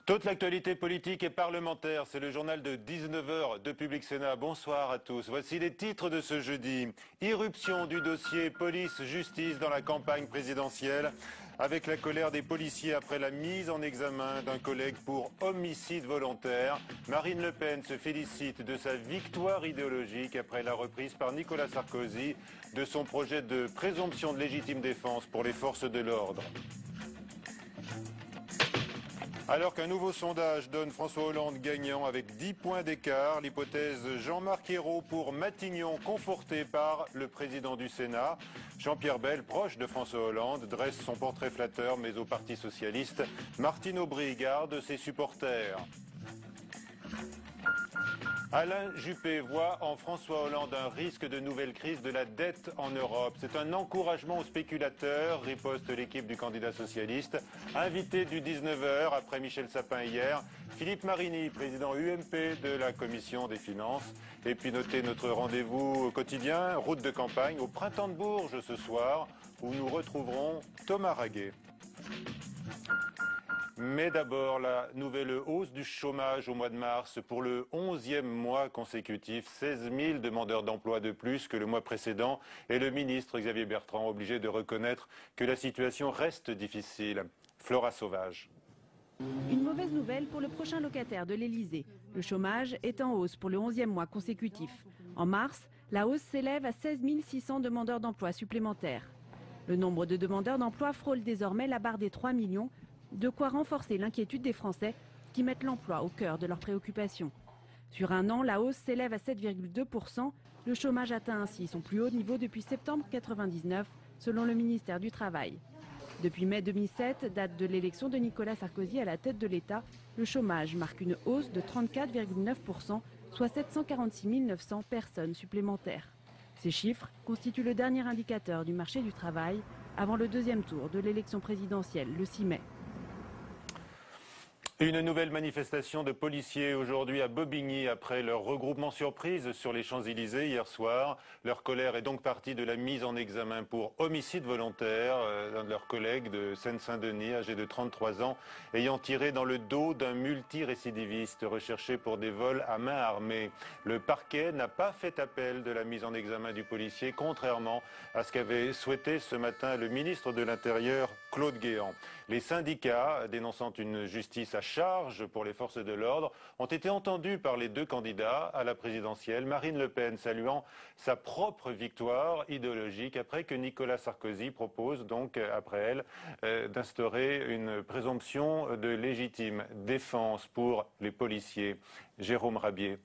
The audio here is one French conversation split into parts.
Toute l'actualité politique et parlementaire, c'est le journal de 19 h de Public Sénat. Bonsoir à tous. Voici les titres de ce jeudi. Irruption du dossier police-justice dans la campagne présidentielle, avec la colère des policiers après la mise en examen d'un collègue pour homicide volontaire. Marine Le Pen se félicite de sa victoire idéologique après la reprise par Nicolas Sarkozy de son projet de présomption de légitime défense pour les forces de l'ordre. Alors qu'un nouveau sondage donne François Hollande gagnant avec 10 points d'écart, l'hypothèse Jean-Marc Ayrault pour Matignon confortée par le président du Sénat. Jean-Pierre Bel, proche de François Hollande, dresse son portrait flatteur, mais au Parti socialiste, Martine Aubry garde ses supporters. Alain Juppé voit en François Hollande un risque de nouvelle crise de la dette en Europe. C'est un encouragement aux spéculateurs, riposte l'équipe du candidat socialiste. Invité du 19 h après Michel Sapin hier, Philippe Marini, président UMP de la Commission des Finances. Et puis notez notre rendez-vous quotidien, route de campagne au Printemps de Bourges ce soir, où nous retrouverons Thomas Raguet. Mais d'abord, la nouvelle hausse du chômage au mois de mars pour le 11e mois consécutif. 16 000 demandeurs d'emploi de plus que le mois précédent et le ministre Xavier Bertrand obligé de reconnaître que la situation reste difficile. Flora Sauvage. Une mauvaise nouvelle pour le prochain locataire de l'Elysée. Le chômage est en hausse pour le 11e mois consécutif. En mars, la hausse s'élève à 16 600 demandeurs d'emploi supplémentaires. Le nombre de demandeurs d'emploi frôle désormais la barre des 3 millions. De quoi renforcer l'inquiétude des Français qui mettent l'emploi au cœur de leurs préoccupations. Sur un an, la hausse s'élève à 7,2%. Le chômage atteint ainsi son plus haut niveau depuis septembre 1999, selon le ministère du Travail. Depuis mai 2007, date de l'élection de Nicolas Sarkozy à la tête de l'État, le chômage marque une hausse de 34,9%, soit 746 900 personnes supplémentaires. Ces chiffres constituent le dernier indicateur du marché du travail avant le deuxième tour de l'élection présidentielle le 6 mai. Une nouvelle manifestation de policiers aujourd'hui à Bobigny après leur regroupement surprise sur les Champs-Élysées hier soir. Leur colère est donc partie de la mise en examen pour homicide volontaire d'un de leurs collègues de Seine-Saint-Denis, âgé de 33 ans, ayant tiré dans le dos d'un multirécidiviste recherché pour des vols à main armée. Le parquet n'a pas fait appel de la mise en examen du policier, contrairement à ce qu'avait souhaité ce matin le ministre de l'Intérieur, Claude Guéant. Les syndicats, dénonçant une justice à charge pour les forces de l'ordre, ont été entendus par les deux candidats à la présidentielle. Marine Le Pen saluant sa propre victoire idéologique après que Nicolas Sarkozy propose donc, après elle, d'instaurer une présomption de légitime défense pour les policiers. Jérôme Rabier.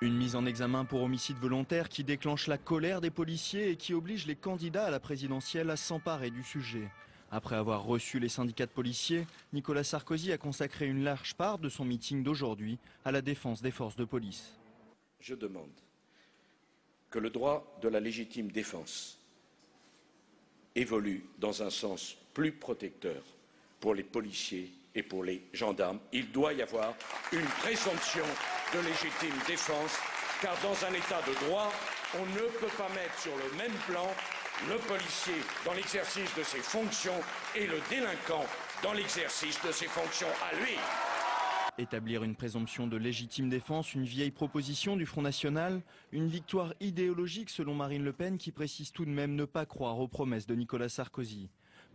Une mise en examen pour homicide volontaire qui déclenche la colère des policiers et qui oblige les candidats à la présidentielle à s'emparer du sujet. Après avoir reçu les syndicats de policiers, Nicolas Sarkozy a consacré une large part de son meeting d'aujourd'hui à la défense des forces de police. Je demande que le droit de la légitime défense évolue dans un sens plus protecteur pour les policiers et pour les gendarmes. Il doit y avoir une présomption de légitime défense, car dans un état de droit, on ne peut pas mettre sur le même plan le policier dans l'exercice de ses fonctions et le délinquant dans l'exercice de ses fonctions à lui. Établir une présomption de légitime défense, une vieille proposition du Front National, une victoire idéologique selon Marine Le Pen qui précise tout de même ne pas croire aux promesses de Nicolas Sarkozy.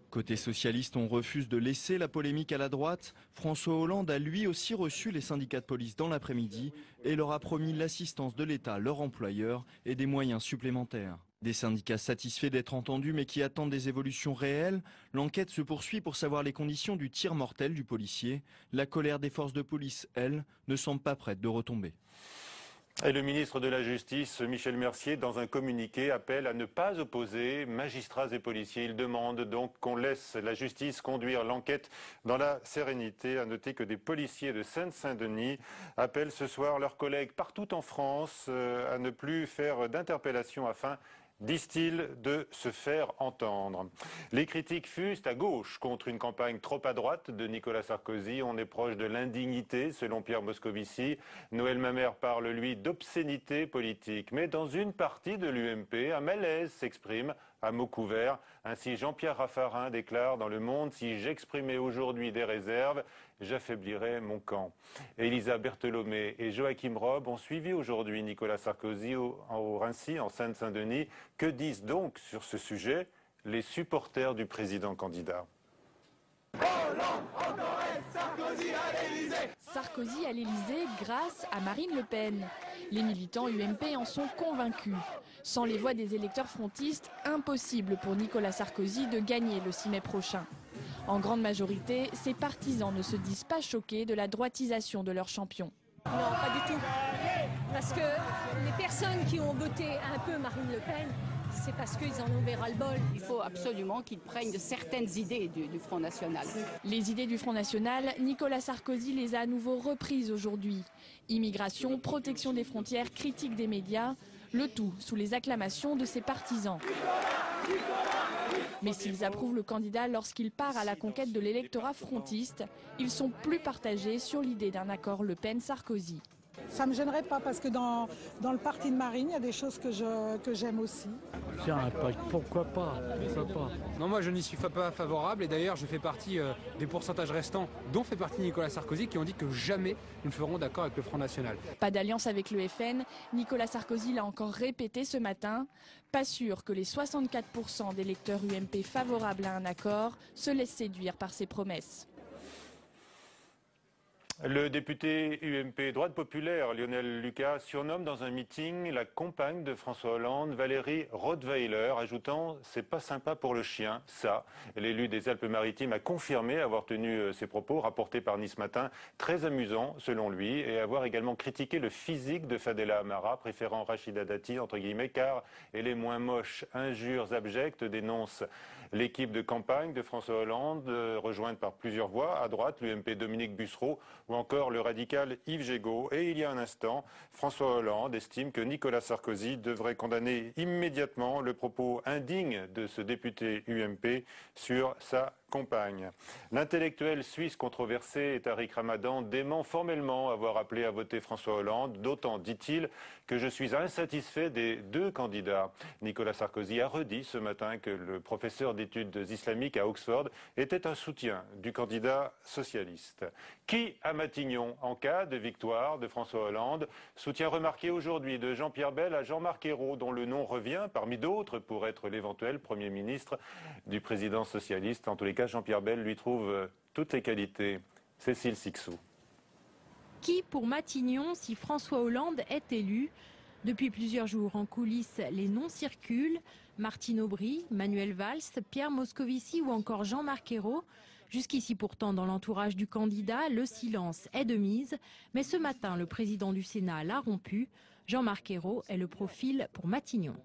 Côté socialiste, on refuse de laisser la polémique à la droite. François Hollande a lui aussi reçu les syndicats de police dans l'après-midi et leur a promis l'assistance de l'État, leur employeur, et des moyens supplémentaires. Des syndicats satisfaits d'être entendus mais qui attendent des évolutions réelles. L'enquête se poursuit pour savoir les conditions du tir mortel du policier. La colère des forces de police, elle, ne semble pas prête de retomber. Et le ministre de la Justice, Michel Mercier, dans un communiqué, appelle à ne pas opposer magistrats et policiers. Il demande donc qu'on laisse la justice conduire l'enquête dans la sérénité. À noter que des policiers de Seine-Saint-Denis appellent ce soir leurs collègues partout en France à ne plus faire d'interpellation afin, disent-ils, de se faire entendre. Les critiques fusent à gauche contre une campagne trop à droite de Nicolas Sarkozy. On est proche de l'indignité, selon Pierre Moscovici. Noël Mamère parle, lui, d'obscénité politique. Mais dans une partie de l'UMP, un malaise s'exprime à mots couverts. Ainsi, Jean-Pierre Raffarin déclare dans Le Monde: si j'exprimais aujourd'hui des réserves, j'affaiblirais mon camp. Elisa Berthelomé et Joachim Rob ont suivi aujourd'hui Nicolas Sarkozy au Rincy, en Seine-Saint-Denis. Que disent donc sur ce sujet les supporters du président candidat? Sarkozy à l'Élysée grâce à Marine Le Pen. Les militants UMP en sont convaincus. Sans les voix des électeurs frontistes, impossible pour Nicolas Sarkozy de gagner le 6 mai prochain. En grande majorité, ses partisans ne se disent pas choqués de la droitisation de leur champion. Non, pas du tout. Parce que les personnes qui ont voté un peu Marine Le Pen, c'est parce qu'ils en ont vu ras-le-bol. Il faut absolument qu'ils prennent de certaines idées du Front National. Les idées du Front National, Nicolas Sarkozy les a à nouveau reprises aujourd'hui. Immigration, protection des frontières, critique des médias, le tout sous les acclamations de ses partisans. Mais s'ils approuvent le candidat lorsqu'il part à la conquête de l'électorat frontiste, ils sont plus partagés sur l'idée d'un accord Le Pen-Sarkozy. Ça ne me gênerait pas parce que dans le parti de Marine, il y a des choses que j'aime aussi. Tiens, pourquoi pas, Non, moi je n'y suis pas favorable et d'ailleurs je fais partie des pourcentages restants dont fait partie Nicolas Sarkozy qui ont dit que jamais nous ne ferons d'accord avec le Front National. Pas d'alliance avec le FN, Nicolas Sarkozy l'a encore répété ce matin. Pas sûr que les 64% d'électeurs UMP favorables à un accord se laissent séduire par ses promesses. Le député UMP droite populaire Lionel Lucas surnomme dans un meeting la compagne de François Hollande, Valérie Rottweiler, ajoutant: c'est pas sympa pour le chien, ça. L'élu des Alpes-Maritimes a confirmé avoir tenu ces propos rapportés par Nice Matin, très amusants selon lui, et avoir également critiqué le physique de Fadela Amara, préférant Rachida Dati entre guillemets car elle est moins moche. Injures abjectes, dénonce l'équipe de campagne de François Hollande, rejointe par plusieurs voix, à droite l'UMP Dominique Bussereau ou encore le radical Yves Gégaud. Et il y a un instant, François Hollande estime que Nicolas Sarkozy devrait condamner immédiatement le propos indigne de ce député UMP sur sa compagne. L'intellectuel suisse controversé Tariq Ramadan dément formellement avoir appelé à voter François Hollande, d'autant, dit-il, que je suis insatisfait des deux candidats. Nicolas Sarkozy a redit ce matin que le professeur d'études islamiques à Oxford était un soutien du candidat socialiste. Qui à Matignon en cas de victoire de François Hollande? Soutien remarqué aujourd'hui de Jean-Pierre Bel à Jean-Marc Ayrault, dont le nom revient parmi d'autres pour être l'éventuel Premier ministre du président socialiste. En tous les cas, Jean-Pierre Bel lui trouve toutes les qualités. Cécile Sixou. Qui pour Matignon si François Hollande est élu? Depuis plusieurs jours en coulisses, les noms circulent. Martine Aubry, Manuel Valls, Pierre Moscovici ou encore Jean-Marc Ayrault. Jusqu'ici pourtant dans l'entourage du candidat, le silence est de mise. Mais ce matin, le président du Sénat l'a rompu. Jean-Marc Ayrault est le profil pour Matignon.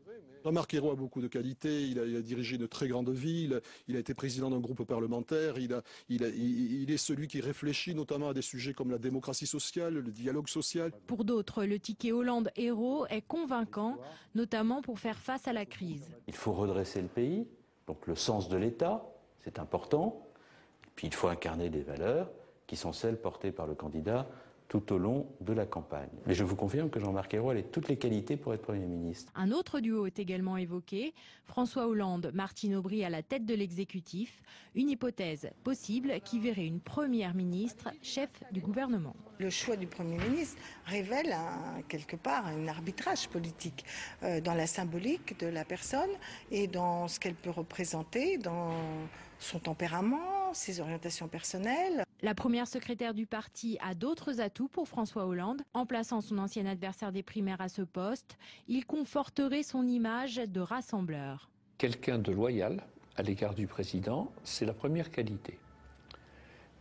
Jean-Marc Ayrault a beaucoup de qualités, il a dirigé une très grande ville, il a été président d'un groupe parlementaire, il est celui qui réfléchit notamment à des sujets comme la démocratie sociale, le dialogue social. Pour d'autres, le ticket Hollande-Ayrault est convaincant, notamment pour faire face à la crise. Il faut redresser le pays, donc le sens de l'État, c'est important. Puis il faut incarner des valeurs qui sont celles portées par le candidat tout au long de la campagne. Mais je vous confirme que Jean-Marc Ayrault a toutes les qualités pour être Premier ministre. Un autre duo est également évoqué, François Hollande, Martine Aubry à la tête de l'exécutif, une hypothèse possible qui verrait une première ministre chef du gouvernement. Le choix du Premier ministre révèle quelque part un arbitrage politique dans la symbolique de la personne et dans ce qu'elle peut représenter, dans son tempérament, ses orientations personnelles. La première secrétaire du parti a d'autres atouts pour François Hollande. En plaçant son ancien adversaire des primaires à ce poste, il conforterait son image de rassembleur. Quelqu'un de loyal à l'égard du président, c'est la première qualité.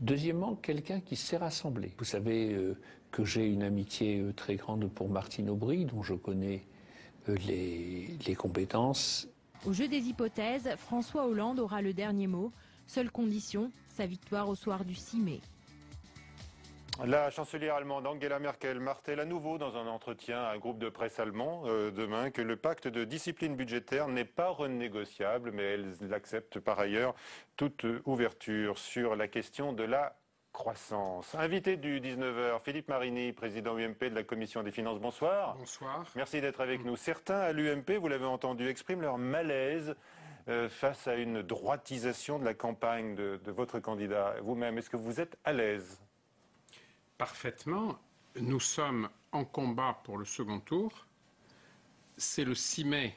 Deuxièmement, quelqu'un qui sait rassembler. Vous savez que j'ai une amitié très grande pour Martine Aubry, dont je connais les compétences. Au jeu des hypothèses, François Hollande aura le dernier mot. Seule condition, sa victoire au soir du 6 mai. La chancelière allemande Angela Merkel martèle à nouveau dans un entretien à un groupe de presse allemand demain que le pacte de discipline budgétaire n'est pas renégociable, mais elle accepte par ailleurs toute ouverture sur la question de la croissance. Invité du 19h, Philippe Marini, président UMP de la Commission des finances. Bonsoir. Bonsoir. Merci d'être avec nous. Certains à l'UMP, vous l'avez entendu, expriment leur malaise face à une droitisation de la campagne de votre candidat. Vous-même, est-ce que vous êtes à l'aise? Parfaitement. Nous sommes en combat pour le second tour. C'est le 6 mai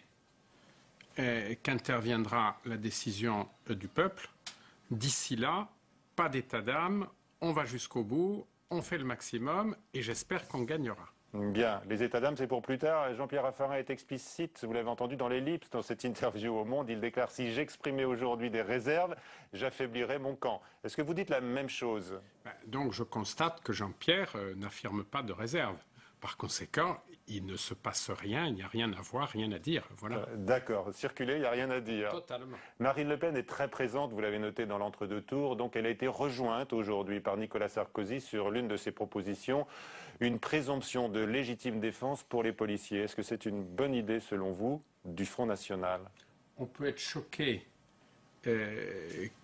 qu'interviendra la décision du peuple. D'ici là, pas d'état d'âme, on va jusqu'au bout, on fait le maximum et j'espère qu'on gagnera. Bien, les états d'âme, c'est pour plus tard. Jean-Pierre Raffarin est explicite, vous l'avez entendu dans l'Ellipse, dans cette interview au Monde, il déclare « Si j'exprimais aujourd'hui des réserves, j'affaiblirais mon camp ». Est-ce que vous dites la même chose? Donc je constate que Jean-Pierre n'affirme pas de réserve. Par conséquent, il ne se passe rien, il n'y a rien à voir, rien à dire. Voilà. D'accord, circuler, il n'y a rien à dire. Totalement. Marine Le Pen est très présente, vous l'avez noté dans l'entre-deux tours, donc elle a été rejointe aujourd'hui par Nicolas Sarkozy sur l'une de ses propositions, une présomption de légitime défense pour les policiers. Est-ce que c'est une bonne idée, selon vous, du Front National? On peut être choqué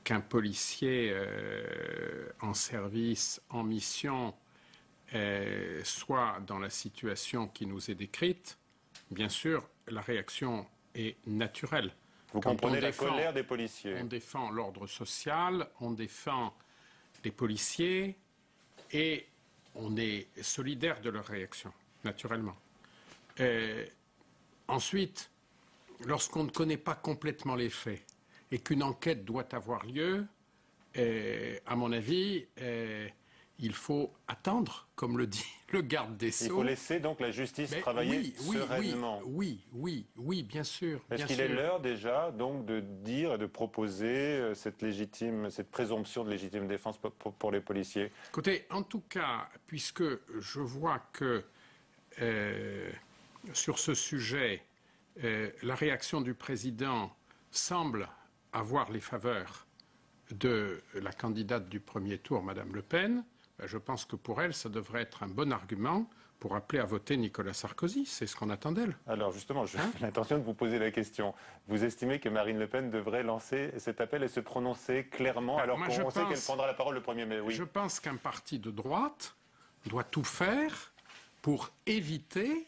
qu'un policier en service, en mission, soit dans la situation qui nous est décrite. Bien sûr, la réaction est naturelle. Vous comprenez la colère des policiers. On défend l'ordre social, on défend les policiers et on est solidaire de leur réaction, naturellement. Ensuite, lorsqu'on ne connaît pas complètement les faits et qu'une enquête doit avoir lieu, à mon avis, il faut attendre, comme le dit le garde des Sceaux. Il faut laisser donc la justice travailler sereinement. Oui, bien sûr. Est-ce qu'il est l'heure déjà donc de dire et de proposer cette présomption de légitime défense pour les policiers? Écoutez, en tout cas, puisque je vois que sur ce sujet, la réaction du président semble avoir les faveurs de la candidate du premier tour, Madame Le Pen, je pense que pour elle, ça devrait être un bon argument pour appeler à voter Nicolas Sarkozy. C'est ce qu'on attend d'elle. Alors justement, j'ai l'intention de vous poser la question. Vous estimez que Marine Le Pen devrait lancer cet appel et se prononcer clairement alors qu'on sait qu'elle prendra la parole le 1er mai? Oui. Je pense qu'un parti de droite doit tout faire pour éviter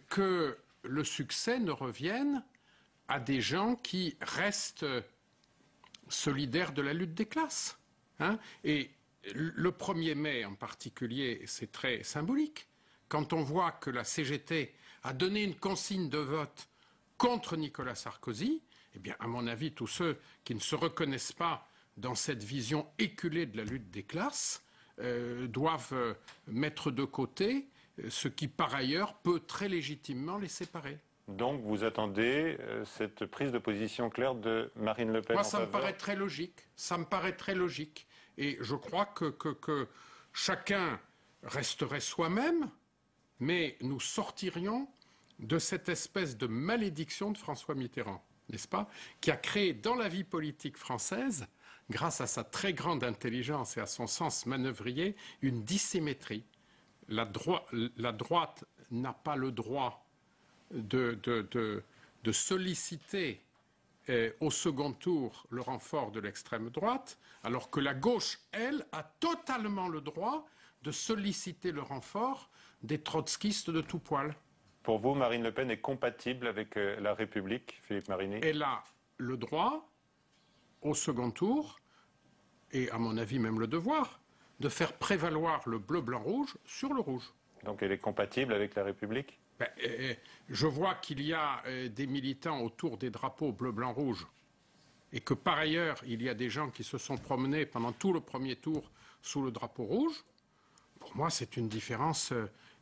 que le succès ne revienne à des gens qui restent solidaires de la lutte des classes. Et le 1er mai en particulier, c'est très symbolique. Quand on voit que la CGT a donné une consigne de vote contre Nicolas Sarkozy, eh bien, à mon avis, tous ceux qui ne se reconnaissent pas dans cette vision éculée de la lutte des classes doivent mettre de côté ce qui, par ailleurs, peut très légitimement les séparer. Donc, vous attendez cette prise de position claire de Marine Le Pen? Moi, ça me paraît très logique. Ça me paraît très logique. Et je crois que chacun resterait soi-même, mais nous sortirions de cette espèce de malédiction de François Mitterrand, n'est-ce pas, qui a créé dans la vie politique française, grâce à sa très grande intelligence et à son sens manœuvrier, une dissymétrie. La droite n'a pas le droit de solliciter au second tour le renfort de l'extrême droite, alors que la gauche, elle, a totalement le droit de solliciter le renfort des trotskistes de tout poil. Pour vous, Marine Le Pen est compatible avec la République, Philippe Marini? Elle a le droit, au second tour, et à mon avis même le devoir, de faire prévaloir le bleu-blanc-rouge sur le rouge. Donc elle est compatible avec la République? Je vois qu'il y a des militants autour des drapeaux bleu-blanc-rouge et que par ailleurs, il y a des gens qui se sont promenés pendant tout le premier tour sous le drapeau rouge. Pour moi, c'est une différence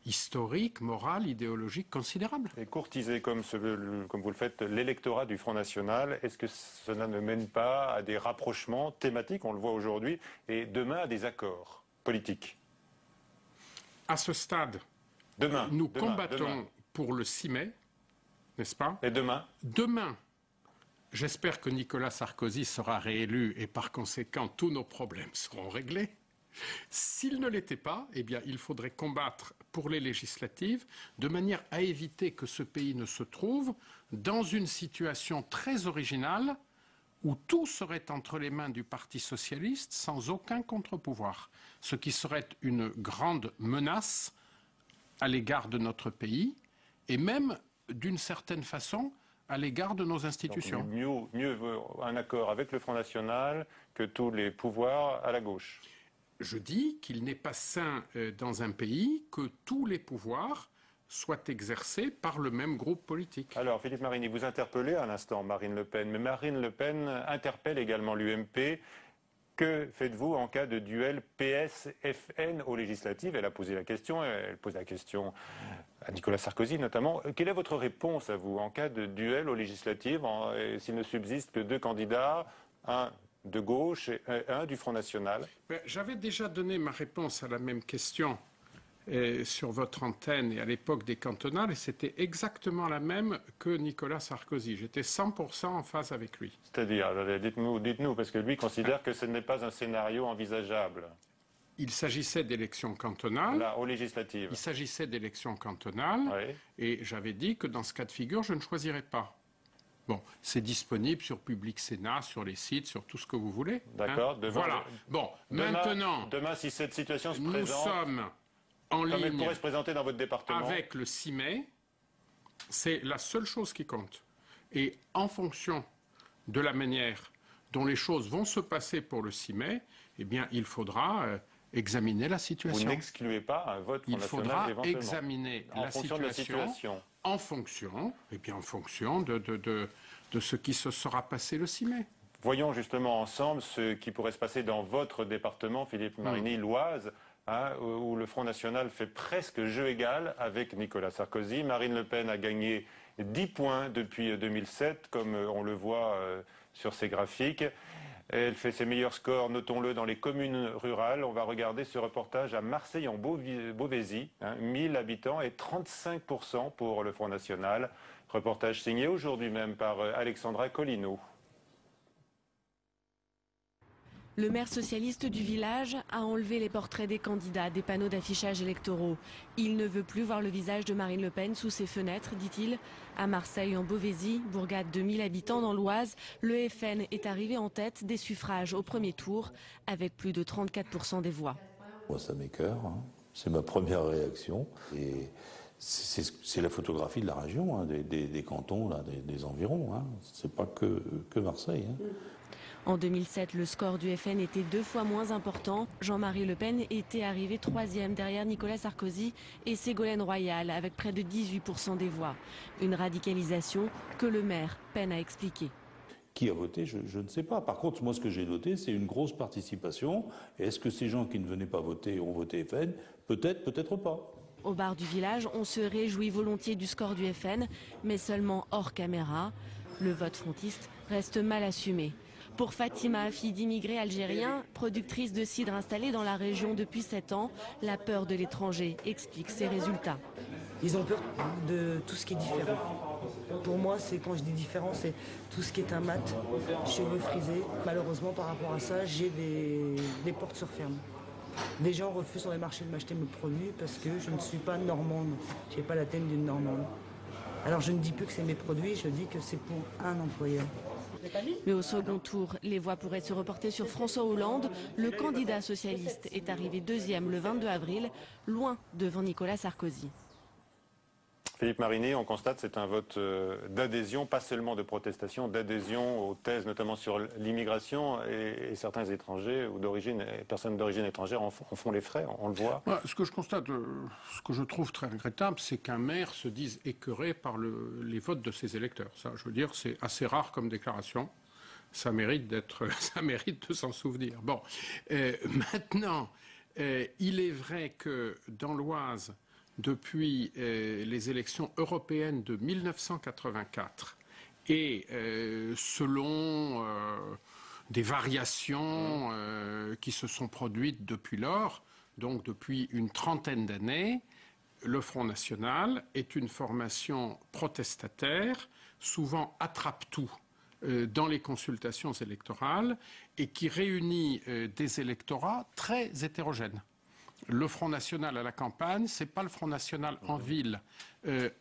historique, morale, idéologique considérable. Et courtiser, comme vous le faites, l'électorat du Front National, est-ce que cela ne mène pas à des rapprochements thématiques, on le voit aujourd'hui, et demain à des accords politiques? À ce stade, nous combattons pour le 6 mai, n'est-ce pas? Et demain? Demain, j'espère que Nicolas Sarkozy sera réélu et par conséquent, tous nos problèmes seront réglés. S'il ne l'était pas, eh bien, il faudrait combattre pour les législatives de manière à éviter que ce pays ne se trouve dans une situation très originale où tout serait entre les mains du Parti socialiste sans aucun contre-pouvoir, ce qui serait une grande menace à l'égard de notre pays et même, d'une certaine façon, à l'égard de nos institutions. Donc, mieux vaut un accord avec le Front National que tous les pouvoirs à la gauche. Je dis qu'il n'est pas sain dans un pays que tous les pouvoirs soient exercés par le même groupe politique. Alors, Philippe Marini, vous interpellez à l'instant Marine Le Pen, mais Marine Le Pen interpelle également l'UMP. Que faites-vous en cas de duel PS-FN aux législatives? Elle a posé la question, elle pose la question à Nicolas Sarkozy notamment. Quelle est votre réponse à vous en cas de duel aux législatives, s'il ne subsiste que deux candidats, un de gauche et un du Front National? J'avais déjà donné ma réponse à la même question sur votre antenne et à l'époque des cantonales, et c'était exactement la même que Nicolas Sarkozy. J'étais 100% en phase avec lui. C'est-à-dire, dites-nous, parce que lui considère que ce n'est pas un scénario envisageable. Il s'agissait d'élections cantonales. Là, aux législatives. Il s'agissait d'élections cantonales, oui. Et j'avais dit que dans ce cas de figure, je ne choisirais pas. Bon, c'est disponible sur Public Sénat, sur les sites, sur tout ce que vous voulez. D'accord. Hein, voilà. Bon, maintenant... Demain, si cette situation se présente... Nous sommes en ligne... Comme elle pourrait se présenter dans votre département. Avec le 6 mai, c'est la seule chose qui compte. Et en fonction de la manière dont les choses vont se passer pour le 6 mai, eh bien, il faudra examiner la situation. Vous n'excluez pas un vote Front National éventuellement. Il faudra examiner la situation en fonction de ce qui se sera passé le 6 mai. Voyons justement ensemble ce qui pourrait se passer dans votre département, Philippe Marini, l'Oise, où le Front National fait presque jeu égal avec Nicolas Sarkozy. Marine Le Pen a gagné 10 points depuis 2007, comme on le voit sur ces graphiques. Elle fait ses meilleurs scores, notons-le, dans les communes rurales. On va regarder ce reportage à Marseille en Beauvaisis, 1000 habitants et 35% pour le Front National. Reportage signé aujourd'hui même par Alexandra Collineau. Le maire socialiste du village a enlevé les portraits des candidats des panneaux d'affichage électoraux. Il ne veut plus voir le visage de Marine Le Pen sous ses fenêtres, dit-il. À Marseille, en Beauvaisis, bourgade de 1000 habitants dans l'Oise, le FN est arrivé en tête des suffrages au premier tour, avec plus de 34% des voix. Moi, ça m'écoeure, hein. C'est ma première réaction. Et c'est la photographie de la région, hein, des cantons, là, des environs. Hein. C'est pas que Marseille. Hein. En 2007, le score du FN était 2 fois moins important. Jean-Marie Le Pen était arrivé 3e derrière Nicolas Sarkozy et Ségolène Royal avec près de 18% des voix. Une radicalisation que le maire peine à expliquer. Qui a voté, je ne sais pas. Par contre, moi, ce que j'ai noté, c'est une grosse participation. Et est-ce que ces gens qui ne venaient pas voter ont voté FN? Peut-être, peut-être pas. Au bar du village, on se réjouit volontiers du score du FN, mais seulement hors caméra. Le vote frontiste reste mal assumé. Pour Fatima, fille d'immigrés algériens, productrice de cidre installée dans la région depuis 7 ans, la peur de l'étranger explique ses résultats. Ils ont peur de tout ce qui est différent. Pour moi, quand je dis différent, c'est tout ce qui est un mat, cheveux frisés. Malheureusement, par rapport à ça, j'ai des portes sur ferme. Des gens refusent sur les marchés de m'acheter mes produits parce que je ne suis pas normande. Je n'ai pas la tête d'une normande. Alors je ne dis plus que c'est mes produits, je dis que c'est pour un employeur. Mais au second tour, les voix pourraient se reporter sur François Hollande. Le candidat socialiste est arrivé 2e le 22 avril, loin devant Nicolas Sarkozy. Philippe Marini, on constate que c'est un vote d'adhésion, pas seulement de protestation, d'adhésion aux thèses notamment sur l'immigration et certains étrangers ou personnes d'origine étrangère en font les frais, on le voit. Ce que je constate, ce que je trouve très regrettable, c'est qu'un maire se dise écœuré par les votes de ses électeurs. Ça, je veux dire, c'est assez rare comme déclaration. Ça mérite de s'en souvenir. Bon, maintenant, il est vrai que dans l'Oise, depuis les élections européennes de 1984 et selon des variations qui se sont produites depuis lors, donc depuis une trentaine d'années, le Front National est une formation protestataire, souvent attrape-tout dans les consultations électorales et qui réunit des électorats très hétérogènes. Le Front National à la campagne, ce n'est pas le Front National en ville.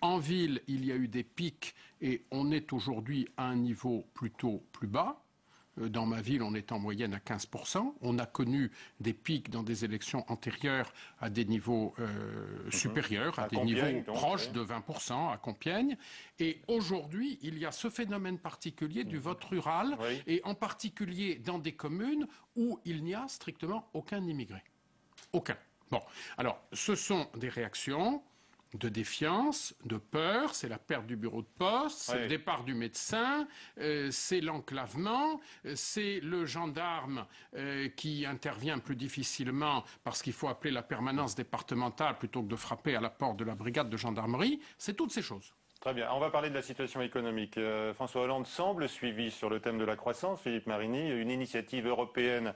En ville, il y a eu des pics et on est aujourd'hui à un niveau plutôt plus bas. Dans ma ville, on est en moyenne à 15%. On a connu des pics dans des élections antérieures à des niveaux supérieurs, à des niveaux proches de 20% à Compiègne. Et aujourd'hui, il y a ce phénomène particulier du vote rural, et en particulier dans des communes où il n'y a strictement aucun immigré. Aucun. Bon, alors, ce sont des réactions de défiance, de peur, c'est la perte du bureau de poste, c'est le départ du médecin, c'est l'enclavement, c'est le gendarme qui intervient plus difficilement parce qu'il faut appeler la permanence départementale plutôt que de frapper à la porte de la brigade de gendarmerie, c'est toutes ces choses. Très bien. On va parler de la situation économique. François Hollande semble suivi sur le thème de la croissance. Philippe Marini, une initiative européenne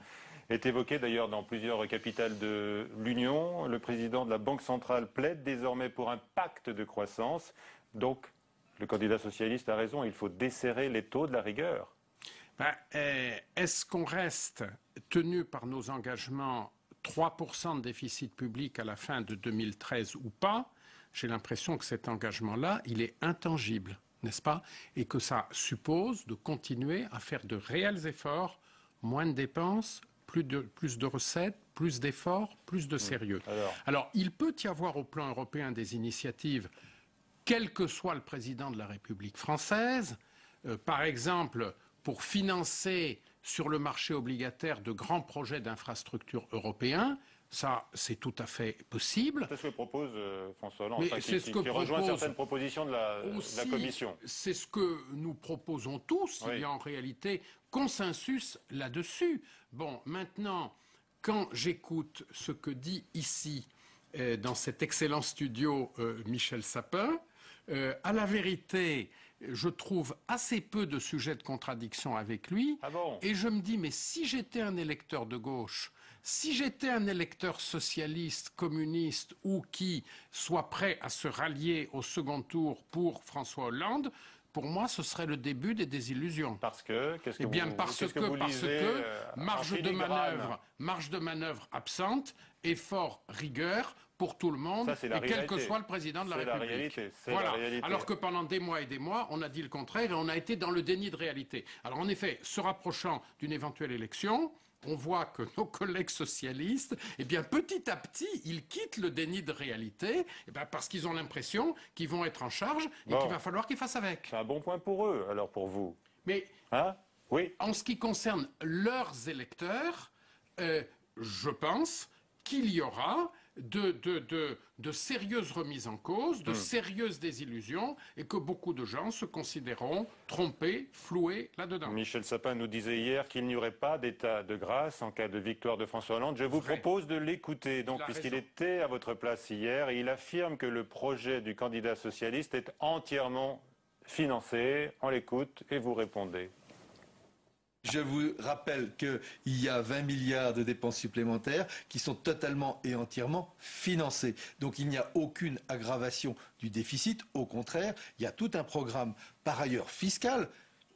est évoqué d'ailleurs dans plusieurs capitales de l'Union. Le président de la Banque centrale plaide désormais pour un pacte de croissance. Donc, le candidat socialiste a raison, il faut desserrer les taux de la rigueur. Est-ce qu'on reste tenu par nos engagements 3% de déficit public à la fin de 2013 ou pas? J'ai l'impression que cet engagement-là, il est intangible, n'est-ce pas? Et que ça suppose de continuer à faire de réels efforts, moins de dépenses, plus de recettes, plus d'efforts, plus de sérieux. Alors, il peut y avoir au plan européen des initiatives, quel que soit le président de la République française, par exemple, pour financer sur le marché obligataire de grands projets d'infrastructures européens. Ça, c'est tout à fait possible. C'est ce que propose François Hollande, qui rejoint certaines propositions de la Commission. C'est ce que nous proposons tous. Il y a en réalité consensus là-dessus. Bon, maintenant, quand j'écoute ce que dit ici, dans cet excellent studio, Michel Sapin, à la vérité, je trouve assez peu de sujets de contradiction avec lui. Et je me dis, mais si j'étais un électeur de gauche, si j'étais un électeur socialiste, communiste ou qui soit prêt à se rallier au second tour pour François Hollande, pour moi, ce serait le début des désillusions. Parce que marge de manœuvre absente, effort, rigueur pour tout le monde, et quel que soit le président de la République. Voilà. Alors que pendant des mois et des mois, on a dit le contraire et on a été dans le déni de réalité. Alors en effet, se rapprochant d'une éventuelle élection, on voit que nos collègues socialistes, petit à petit, ils quittent le déni de réalité, parce qu'ils ont l'impression qu'ils vont être en charge et qu'il va falloir qu'ils fassent avec. C'est un bon point pour eux, alors pour vous. Mais en ce qui concerne leurs électeurs, je pense qu'il y aura de sérieuses remises en cause, de sérieuses désillusions, et que beaucoup de gens se considéreront trompés, floués là-dedans. Michel Sapin nous disait hier qu'il n'y aurait pas d'état de grâce en cas de victoire de François Hollande. Je vous propose de l'écouter, puisqu'il était à votre place hier, et il affirme que le projet du candidat socialiste est entièrement financé. On l'écoute et vous répondez. Je vous rappelle qu'il y a 20 milliards de dépenses supplémentaires qui sont totalement et entièrement financées. Donc il n'y a aucune aggravation du déficit. Au contraire, il y a tout un programme, par ailleurs fiscal.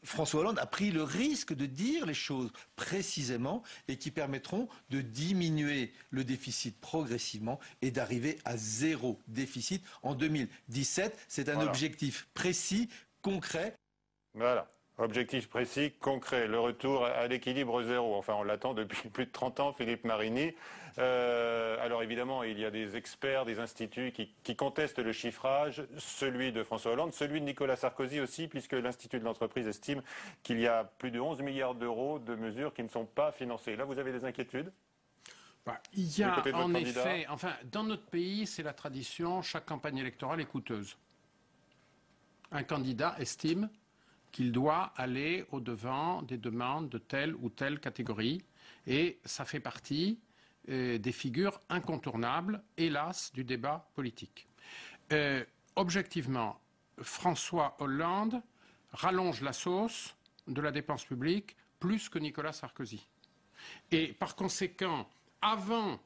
François Hollande a pris le risque de dire les choses précisément et qui permettront de diminuer le déficit progressivement et d'arriver à zéro déficit en 2017. C'est un objectif précis, concret. Voilà. Objectif précis, concret, le retour à l'équilibre zéro. Enfin, on l'attend depuis plus de 30 ans, Philippe Marini. Alors évidemment, il y a des experts, des instituts qui contestent le chiffrage, celui de François Hollande, celui de Nicolas Sarkozy aussi, puisque l'Institut de l'entreprise estime qu'il y a plus de 11 milliards d'euros de mesures qui ne sont pas financées. Là, vous avez des inquiétudes ? Il y a en effet, dans notre pays, c'est la tradition, chaque campagne électorale est coûteuse. Un candidat estime qu'il doit aller au-devant des demandes de telle ou telle catégorie. Et ça fait partie des figures incontournables, hélas, du débat politique. Objectivement, François Hollande rallonge la sauce de la dépense publique plus que Nicolas Sarkozy. Et par conséquent, avant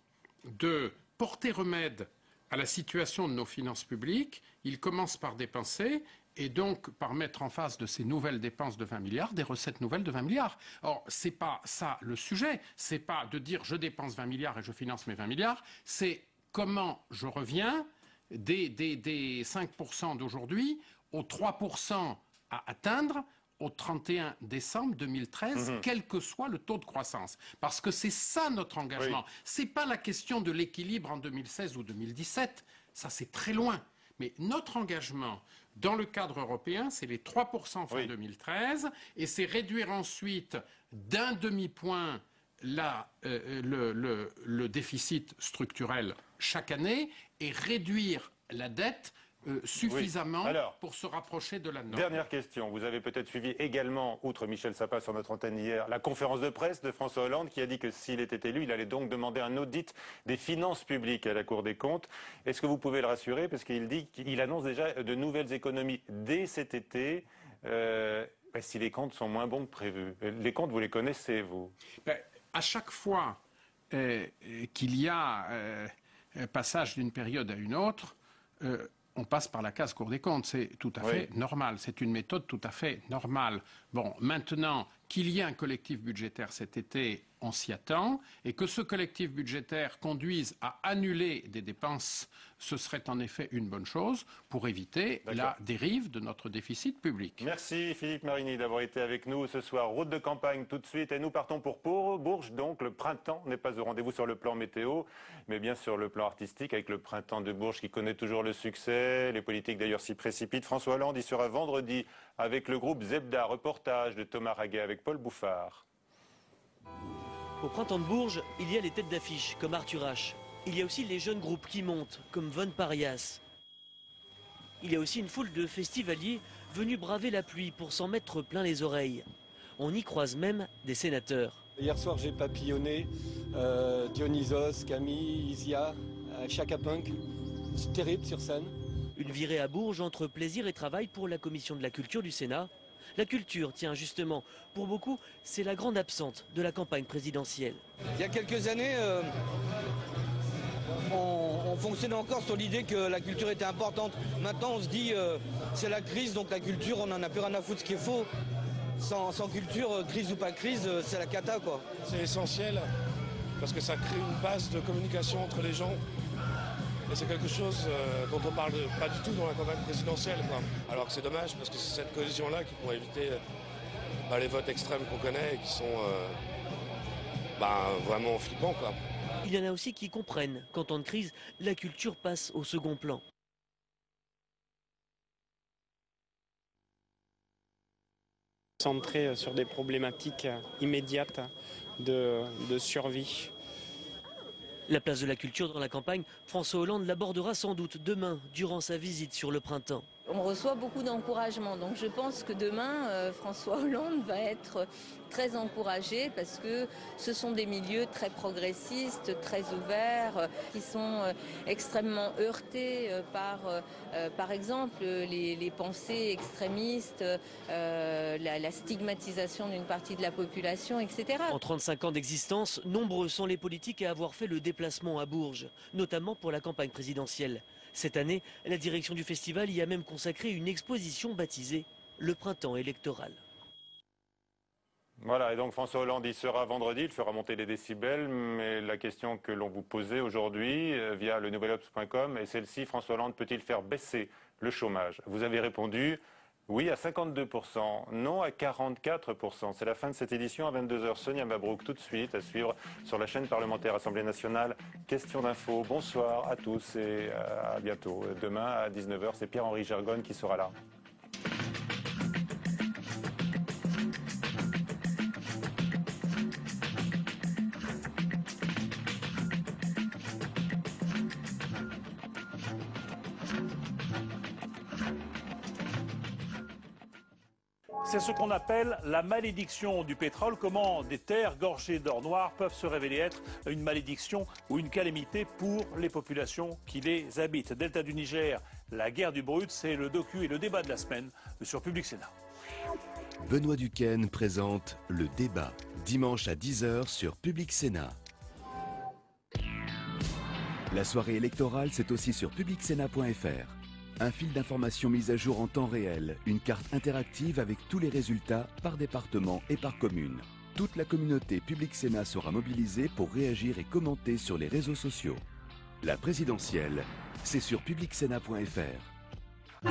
de porter remède à la situation de nos finances publiques, il commence par dépenser et donc par mettre en face de ces nouvelles dépenses de 20 milliards, des recettes nouvelles de 20 milliards. Or, c'est pas ça le sujet, c'est pas de dire je dépense 20 milliards et je finance mes 20 milliards, c'est comment je reviens des 5% d'aujourd'hui aux 3% à atteindre au 31 décembre 2013, quel que soit le taux de croissance. Parce que c'est ça notre engagement. Oui. C'est pas la question de l'équilibre en 2016 ou 2017, ça c'est très loin. Mais notre engagement dans le cadre européen, c'est les 3% fin 2013, et c'est réduire ensuite d'un demi-point le déficit structurel chaque année et réduire la dette suffisamment pour se rapprocher de la norme. Dernière question. Vous avez peut-être suivi également, outre Michel Sapin sur notre antenne hier, la conférence de presse de François Hollande qui a dit que s'il était élu, il allait donc demander un audit des finances publiques à la Cour des comptes. Est-ce que vous pouvez le rassurer? Parce qu'il annonce déjà de nouvelles économies dès cet été. Si les comptes sont moins bons que prévu. Les comptes, vous les connaissez, vous? À chaque fois qu'il y a passage d'une période à une autre, on passe par la case Cour des comptes. C'est tout à fait normal. C'est une méthode tout à fait normale. Bon, maintenant, qu'il y ait un collectif budgétaire cet été, on s'y attend. Et que ce collectif budgétaire conduise à annuler des dépenses, ce serait en effet une bonne chose pour éviter la dérive de notre déficit public. Merci Philippe Marini d'avoir été avec nous ce soir. Route de campagne tout de suite. Et nous partons pour Bourges. Donc le printemps n'est pas au rendez-vous sur le plan météo, mais bien sur le plan artistique avec le printemps de Bourges qui connaît toujours le succès. Les politiques d'ailleurs s'y précipitent. François Hollande y sera vendredi avec le groupe Zebda. Reportage de Thomas Raguet avec Paul Bouffard. Au printemps de Bourges, il y a les têtes d'affiche comme Arthur H. Il y a aussi les jeunes groupes qui montent comme Von Parias. Il y a aussi une foule de festivaliers venus braver la pluie pour s'en mettre plein les oreilles. On y croise même des sénateurs. Hier soir j'ai papillonné Dionysos, Camille, Isia, Chaka Punk. C'est terrible sur scène. Une virée à Bourges entre plaisir et travail pour la commission de la culture du Sénat. La culture, tiens justement, pour beaucoup, c'est la grande absente de la campagne présidentielle. Il y a quelques années, on fonctionnait encore sur l'idée que la culture était importante. Maintenant, on se dit, c'est la crise, donc la culture, on n'en a plus rien à foutre, ce qui est faux. Sans culture, crise ou pas crise, c'est la cata, quoi. C'est essentiel, parce que ça crée une base de communication entre les gens. Et c'est quelque chose dont on parle pas du tout dans la campagne présidentielle, quoi. Alors que c'est dommage, parce que c'est cette cohésion-là qui pourrait éviter les votes extrêmes qu'on connaît et qui sont vraiment flippants, quoi. Il y en a aussi qui comprennent qu'en temps de crise, la culture passe au second plan. Centré sur des problématiques immédiates de survie. La place de la culture dans la campagne, François Hollande l'abordera sans doute demain, durant sa visite sur le printemps. On reçoit beaucoup d'encouragement, donc je pense que demain, François Hollande va être très encouragé parce que ce sont des milieux très progressistes, très ouverts, qui sont extrêmement heurtés par exemple, les pensées extrémistes, la stigmatisation d'une partie de la population, etc. En 35 ans d'existence, nombreux sont les politiques à avoir fait le déplacement à Bourges, notamment pour la campagne présidentielle. Cette année, la direction du festival y a même consacré une exposition baptisée « Le printemps électoral ». Voilà, et donc François Hollande y sera vendredi, il fera monter les décibels, mais la question que l'on vous posait aujourd'hui via le nouvelobs.com est celle-ci: François Hollande peut-il faire baisser le chômage? Vous avez répondu oui à 52%, non à 44%. C'est la fin de cette édition à 22h. Sonia Mabrouk, tout de suite, à suivre sur la chaîne parlementaire Assemblée nationale. Question d'info. Bonsoir à tous et à bientôt. Demain à 19h, c'est Pierre-Henri Gergonne qui sera là. C'est ce qu'on appelle la malédiction du pétrole. Comment des terres gorgées d'or noir peuvent se révéler être une malédiction ou une calamité pour les populations qui les habitent. Delta du Niger, la guerre du brut, c'est le docu et le débat de la semaine sur Public Sénat. Benoît Duquesne présente Le Débat, dimanche à 10h sur Public Sénat. La soirée électorale, c'est aussi sur publicsénat.fr. Un fil d'information mis à jour en temps réel, une carte interactive avec tous les résultats par département et par commune. Toute la communauté Public Sénat sera mobilisée pour réagir et commenter sur les réseaux sociaux. La présidentielle, c'est sur publicsénat.fr.